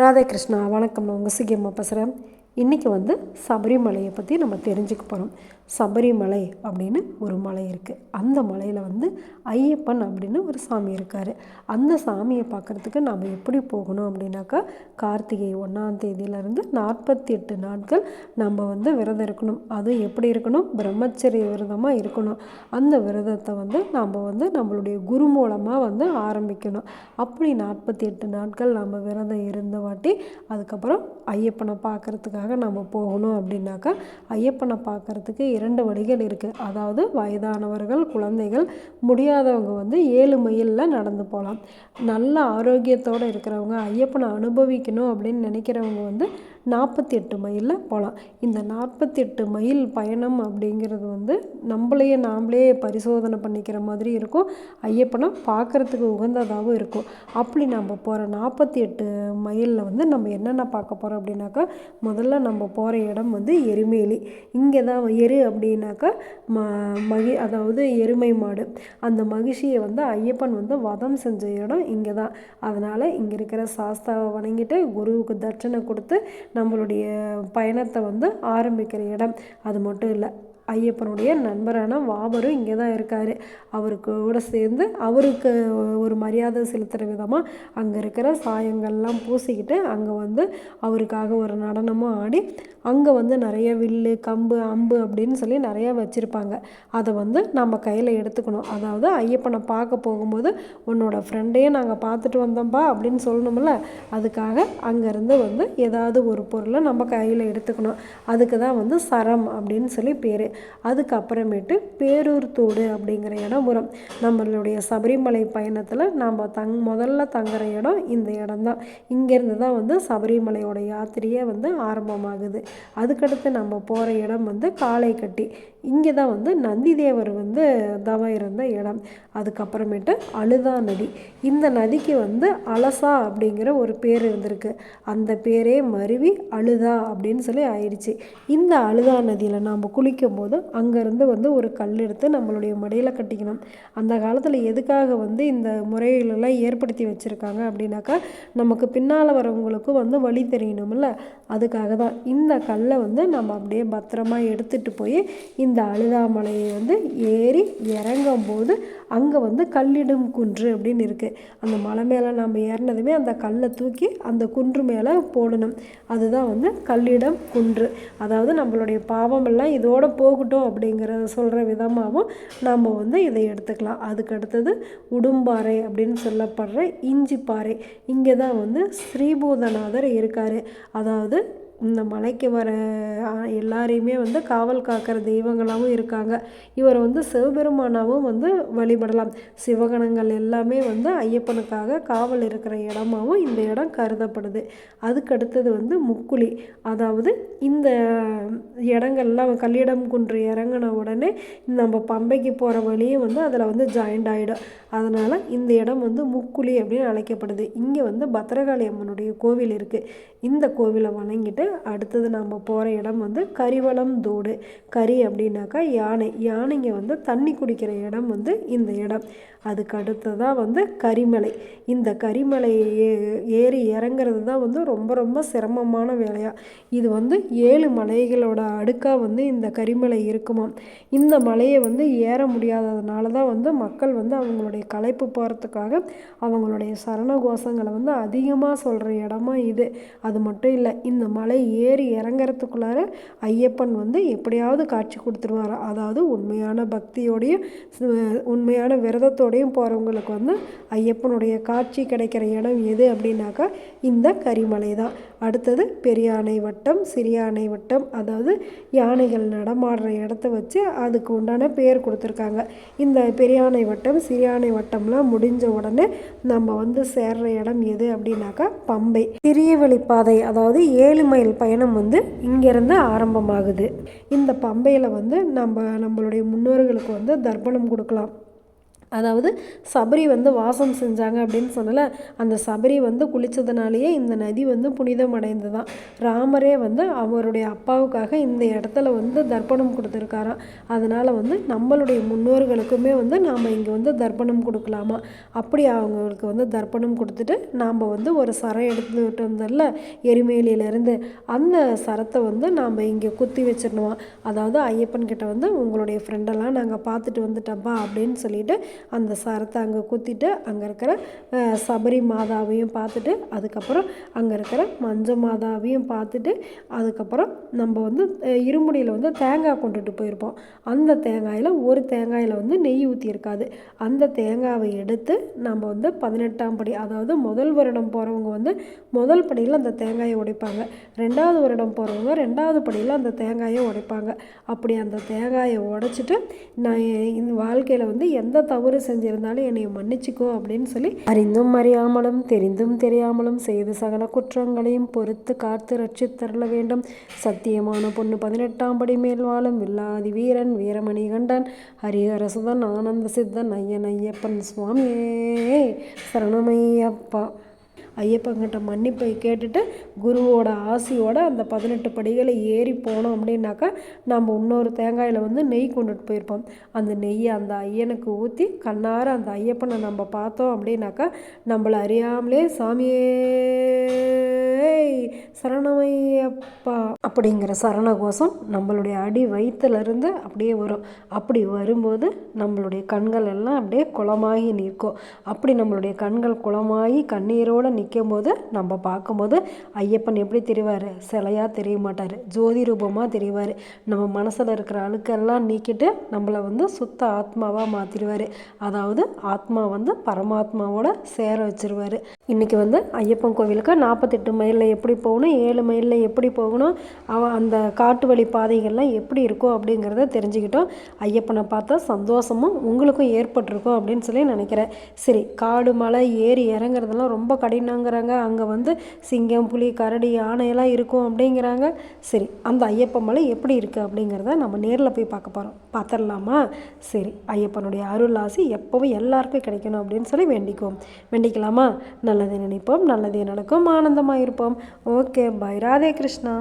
ராதே கிருஷ்ணா. வணக்கம். நான் உங்கள் சிகியம்மா பேசுகிறேன். இன்றைக்கி சபரிமலையை பற்றி நம்ம தெரிஞ்சுக்க போகிறோம். சபரிமலை அப்படின்னு ஒரு மலை இருக்குது. அந்த மலையில் ஐயப்பன் அப்படின்னு ஒரு சாமி இருக்கார். அந்த சாமியை பார்க்குறதுக்கு நம்ம எப்படி போகணும் அப்படின்னாக்கா, கார்த்திகை 1ஆம் தேதியிலேருந்து 48 நாட்கள் நம்ம விரதம் இருக்கணும். அதுவும் எப்படி இருக்கணும்? பிரம்மச்சரிய விரதமாக இருக்கணும். அந்த விரதத்தை நம்ம நம்மளுடைய குரு மூலமாக ஆரம்பிக்கணும். அப்படி 48 நாட்கள் நம்ம விரதம் இருந்த வாட்டி அதுக்கப்புறம் ஐயப்பனை பார்க்குறதுக்காக நம்ம போகணும். அப்படின்னாக்கா ஐயப்பனை பார்க்குறதுக்கு 2 வழிகள் இருக்குது. அதாவது வயதானவர்கள், குழந்தைகள், முடியாதவங்க 7 மைலில் நடந்து போகலாம். நல்ல ஆரோக்கியத்தோடு இருக்கிறவங்க, ஐயப்பனை அனுபவிக்கணும் அப்படின்னு நினைக்கிறவங்க 48 மைலில் போகலாம். இந்த 48 மைல் பயணம் அப்படிங்கிறது நாமளே பரிசோதனை பண்ணிக்கிற மாதிரி இருக்கும். ஐயப்பனை பார்க்குறதுக்கு உகந்ததாகவும் இருக்கும். அப்படி நம்ம போகிற 48 மைலில் நம்ம என்னென்ன பார்க்க போகிறோம் அப்படின்னாக்கா, முதல்ல நம்ம போகிற இடம் எருமேலி. இங்கே தான் அப்படின்னாக்கா அதாவது எருமை மாடு. அந்த மகிழ்ச்சியை ஐயப்பன் வதம் செஞ்ச இடம் இங்கே தான். அதனால் இங்கே இருக்கிற சாஸ்தாவை வணங்கிட்டு குருவுக்கு தட்சணை கொடுத்து நம்மளுடைய பயணத்தை ஆரம்பிக்கிற இடம். அது மட்டும் இல்லை, ஐயப்பனுடைய நண்பரான வாபரும் இங்கே தான் இருக்கார். அவருக்கு கூட சேர்ந்து அவருக்கு ஒரு மரியாதை செலுத்துகிற விதமாக அங்கே இருக்கிற சாயங்கள்லாம் பூசிக்கிட்டு அங்கே அவருக்காக ஒரு நடனமும் ஆடி அங்கே நிறைய வில்லு, கம்பு, அம்பு அப்படின்னு சொல்லி நிறையா வச்சுருப்பாங்க. அதை நம்ம கையில் எடுத்துக்கணும். அதாவது ஐயப்பனை பார்க்க போகும்போது உன்னோட ஃப்ரெண்டையே நாங்கள் பார்த்துட்டு வந்தோம்ப்பா அப்படின்னு சொல்லணும்ல, அதுக்காக அங்கேருந்து ஏதாவது ஒரு பொருளை நம்ம கையில் எடுத்துக்கணும். அதுக்கு தான் சரம் அப்படின்னு சொல்லி பேர். அதுக்கப்புறமேட்டு பேரூர் தோடு அப்படிங்கிற இடம் வரும். நம்மளுடைய சபரிமலை பயணத்தில் நம்ம முதல்ல தங்குற இடம் இந்த இடம்தான். இங்கேருந்து தான் சபரிமலையோட யாத்திரையே ஆரம்பமாகுது. அதுக்கடுத்து நம்ம போகிற இடம் காளைக்கட்டி. இங்கே தான் நந்திதேவர் தவம் இருந்த இடம். அதுக்கப்புறமேட்டு அழுதா நதி. இந்த நதிக்கு அலசா அப்படிங்கிற ஒரு பேர் இருந்திருக்கு. அந்த பேரே மருவி அழுதா அப்படின்னு சொல்லி ஆயிடுச்சு. இந்த அழுதா நதியில் நாம் குளிக்கும் போது அங்கேருந்து ஒரு கல் எடுத்து நம்மளுடைய மடியில் கட்டிக்கணும். அந்த காலத்தில் எதுக்காக இந்த முறைகளெல்லாம் ஏற்படுத்தி வச்சுருக்காங்க அப்படின்னாக்கா, நமக்கு பின்னால் வரவங்களுக்கும் வழி தெரியணும்ல, அதுக்காக தான். இந்த கல்லை நம்ம அப்படியே பத்திரமா எடுத்துகிட்டு போய் இந்த அழுதாமலையை ஏறி இறங்கும் போது அங்கே கல்லிடும் குன்று அப்படின்னு இருக்குது. அந்த மலை மேலே நம்ம ஏறினதுமே அந்த கல்லை தூக்கி அந்த குன்று மேலே போடணும். அதுதான் கல்லிடம் குன்று. அதாவது நம்மளுடைய பாவமெல்லாம் இதோட போகட்டும் அப்படிங்கிறத சொல்கிற விதமாகவும் நம்ம இதை எடுத்துக்கலாம். அதுக்கு அடுத்தது உடும்பாறை அப்படின்னு சொல்லப்படுற இஞ்சிப்பாறை. இங்கே தான் ஸ்ரீபூதநாதர் இருக்கார். அதாவது இந்த மலைக்கு வர எல்லாரையுமே காவல் காக்கிற தெய்வங்களாகவும் இருக்காங்க. இவர் சிவபெருமானாகவும் வழிபடலாம். சிவகணங்கள் எல்லாமே ஐயப்பனுக்காக காவல் இருக்கிற இடமாகவும் இந்த இடம் கருதப்படுது. அதுக்கடுத்தது முக்குழி. அதாவது இந்த இடங்கள்லாம் கல்லிடம் குன்று இறங்கின உடனே நம்ம பம்பைக்கு போகிற வழியும் அதில் ஜாயிண்ட் ஆகிடும். அதனால் இந்த இடம் முக்குழி அப்படின்னு அழைக்கப்படுது. இங்கே பத்திரகாளி அம்மனுடைய கோவில் இருக்குது. இந்த கோவிலை வணங்கிட்டு அடுத்தது நம்ம போகிற இடம் கரிவலம் தோடு. கரி அப்படின்னாக்கா யானை. யானைங்க தண்ணி குடிக்கிற இடம் இந்த இடம். அதுக்கு அடுத்ததாக கரிமலை. இந்த கரிமலையை ஏறி இறங்குறது தான் ரொம்ப ரொம்ப சிரமமான வேலையாக. இது 7 மலைகளோட அடுக்காக இந்த கரிமலை இருக்குமா. இந்த மலையை ஏற முடியாததுனால தான் மக்கள் அவங்களுடைய களைப்பு போகிறதுக்காக அவங்களுடைய சரண கோஷங்களை அதிகமாக சொல்கிற இடமா இது. அது மட்டும் இல்லை, இந்த மலை ஏறி இறங்கிறதுக்குள்ளார ஐயப்பன் எப்படியாவது காட்சி கொடுத்துருவார். அதாவது உண்மையான பக்தியோடையும் உண்மையான விரதத்தோடையும் போகிறவங்களுக்கு ஐயப்பனுடைய காட்சி கிடைக்கிற இடம் எது அப்படின்னாக்கா இந்த கரிமலை தான். அடுத்தது பெரியானை வட்டம், சிறியானை வட்டம். அதாவது யானைகள் நடமாடுற இடத்த வச்சு அதுக்கு உண்டான பேர் கொடுத்துருக்காங்க. இந்த பெரியானை வட்டம், சிறியானை வட்டம்லாம் முடிஞ்ச உடனே நம்ம சேர்ற இடம் எது அப்படின்னாக்கா பம்பை. சிறிய வழிப்பாதை, அதாவது 7 மைல் பயணம் இங்கேருந்து ஆரம்பமாகுது. இந்த பம்பையில் நம்மளுடைய முன்னோர்களுக்கு தர்ப்பணம் கொடுக்கலாம். அதாவது சபரி வந்து வாசம் செஞ்சாங்க அப்படின்னு சொன்னல, அந்த சபரி வந்து குளித்ததுனாலேயே இந்த நதி வந்து புனிதம் அடைந்ததான். ராமரே வந்து அவருடைய அப்பாவுக்காக இந்த இடத்துல வந்து தர்ப்பணம் கொடுத்துருக்காராம். அதனால் வந்து நம்மளுடைய முன்னோர்களுக்குமே வந்து நாம் இங்கே வந்து தர்ப்பணம் கொடுக்கலாமா. அப்படி அவங்களுக்கு வந்து தர்ப்பணம் கொடுத்துட்டு நாம் வந்து ஒரு சரம் எடுத்துகிட்டு வந்தோம்ல எரிமேலியிலேருந்து, அந்த சரத்தை வந்து நாம் இங்கே குத்தி வச்சிடணுமா. அதாவது ஐயப்பன் கிட்ட வந்து உங்களுடைய ஃப்ரெண்டெல்லாம் நாங்கள் பார்த்துட்டு வந்துட்டோம்ப்பா அப்படின்னு சொல்லிட்டு அந்த சரத்தை அங்கே குத்திட்டு அங்கே இருக்கிற சபரி மாதாவையும் பார்த்துட்டு, அதுக்கப்புறம் அங்கே இருக்கிற மஞ்ச மாதாவையும் பார்த்துட்டு, அதுக்கப்புறம் நம்ம வந்து இருமுடியில் வந்து தேங்காய் கொண்டுட்டு போயிருப்போம். அந்த தேங்காயில் ஒரு தேங்காயில் வந்து நெய் ஊற்றியிருக்காது. அந்த தேங்காவை எடுத்து நம்ம வந்து 18ஆம் படி, அதாவது முதல் வருடம் போகிறவங்க வந்து முதல் படியில் அந்த தேங்காயை உடைப்பாங்க, 2வது வருடம் போகிறவங்க 2வது படியில் அந்த தேங்காயை உடைப்பாங்க. அப்படி அந்த தேங்காயை உடைச்சிட்டு, நான் இந்த வாழ்க்கையில் வந்து எந்த தவறு செஞ்சிருந்தாலும் என்னை மன்னிச்சிக்கோ அப்படின்னு சொல்லி அறிந்தும் அறியாமலும் தெரிந்தும் தெரியாமலும் செய்து சகல குற்றங்களையும் பொறுத்து காத்து ரட்சித்தருள வேண்டும். சத்தியமான பொண்ணு 18ஆம் படி மேல் வாழும் வில்லாதி வீரன் வீரமணி கண்டன் ஹரிஹரசுதன் ஆனந்த சித்தன் ஐயன் ஐயப்பன் சுவாமியே சரணமையப்பா. ஐயப்பங்கிட்ட மன்னிப்பை கேட்டுட்டு குருவோட ஆசியோட அந்த 18 படிகளை ஏறி போனோம் அப்படின்னாக்கா நம்ம இன்னொரு தேங்காயில் வந்து நெய் கொண்டுட்டு போயிருப்போம். அந்த நெய்யை அந்த ஐயனுக்கு ஊற்றி கண்ணார அந்த ஐயப்பனை நம்ம பார்த்தோம் அப்படின்னாக்கா நம்மளை அறியாமலே சாமியே சரணமையப்பா அப்படிங்கிற சரணகோஷம் நம்மளுடைய அடி வயிற்றுலேருந்து அப்படியே வரும். அப்படி வரும்போது நம்மளுடைய கண்கள் எல்லாம் அப்படியே குளமாகி நிற்கும். அப்படி நம்மளுடைய கண்கள் குளமாகி கண்ணீரோடு நிற்கும் போது நம்ம பார்க்கும்போது ஐயப்பன் எப்படி தெரிவார், சிலையாக தெரிய மாட்டார், ஜோதி ரூபமாக தெரிவார். நம்ம மனசில் இருக்கிற அழுக்கெல்லாம் நீக்கிட்டு நம்மளை வந்து சுத்த ஆத்மாவாக மாற்றிடுவார். அதாவது ஆத்மா வந்து பரமாத்மாவோட சேர வச்சிருவார். இன்றைக்கி வந்து ஐயப்பன் கோவிலுக்கு 48 மைலில் எப்படி போகணும், 7 மைலில் எப்படி போகணும், அந்த காட்டு வழி பாதைகள்லாம் எப்படி இருக்கும் அப்படிங்கிறத தெரிஞ்சுக்கிட்டோம். ஐயப்பனை பார்த்தா சந்தோஷமும் உங்களுக்கும் ஏற்பட்டிருக்கும் அப்படின்னு சொல்லி நினைக்கிறேன். சரி, காடு மலை ஏறி இறங்குறதெல்லாம் ரொம்ப கடினங்கிறாங்க. அங்கே வந்து சிங்கம் புலி கரடி யானையெல்லாம் இருக்கும் அப்படிங்கிறாங்க. சரி, அந்த ஐயப்பன் மலை எப்படி இருக்குது அப்படிங்கிறத நம்ம நேரில் போய் பார்த்துடலாமா? சரி, ஐயப்பனுடைய அருள் ஆசி எப்போவும் எல்லாருக்கும் கிடைக்கணும் அப்படின்னு சொல்லி வேண்டிக்கலாமா? நல்லதே நினைப்போம், நல்லதே நடக்கும், ஆனந்தமாக இருப்போம். Okay, bye. ராதே கிருஷ்ணா.